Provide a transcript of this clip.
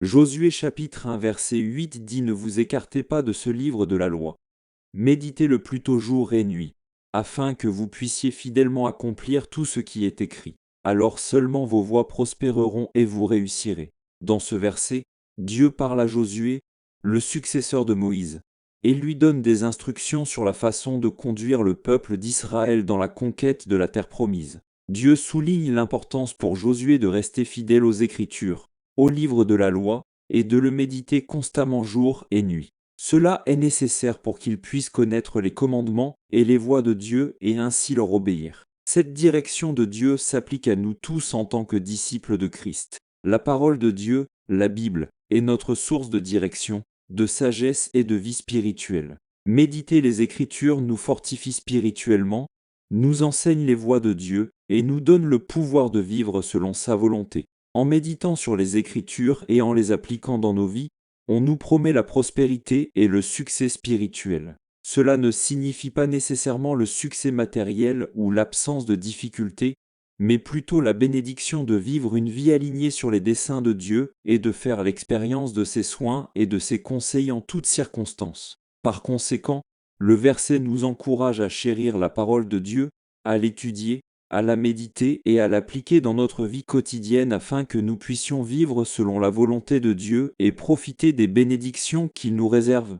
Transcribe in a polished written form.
Josué chapitre 1 verset 8 dit: Ne vous écartez pas de ce livre de la loi. Méditez-le plutôt jour et nuit, afin que vous puissiez fidèlement accomplir tout ce qui est écrit. Alors seulement vos voies prospéreront et vous réussirez. Dans ce verset, Dieu parle à Josué, le successeur de Moïse, et lui donne des instructions sur la façon de conduire le peuple d'Israël dans la conquête de la terre promise. Dieu souligne l'importance pour Josué de rester fidèle aux Écritures, au livre de la loi, et de le méditer constamment jour et nuit. Cela est nécessaire pour qu'il puisse connaître les commandements et les voies de Dieu et ainsi leur obéir. Cette direction de Dieu s'applique à nous tous en tant que disciples de Christ. La parole de Dieu, la Bible, est notre source de direction, de sagesse et de vie spirituelle. Méditer les Écritures nous fortifie spirituellement, nous enseigne les voies de Dieu et nous donne le pouvoir de vivre selon sa volonté. En méditant sur les Écritures et en les appliquant dans nos vies, on nous promet la prospérité et le succès spirituel. Cela ne signifie pas nécessairement le succès matériel ou l'absence de difficultés, mais plutôt la bénédiction de vivre une vie alignée sur les desseins de Dieu et de faire l'expérience de ses soins et de ses conseils en toutes circonstances. Par conséquent, le verset nous encourage à chérir la parole de Dieu, à l'étudier, à la méditer et à l'appliquer dans notre vie quotidienne afin que nous puissions vivre selon la volonté de Dieu et profiter des bénédictions qu'il nous réserve.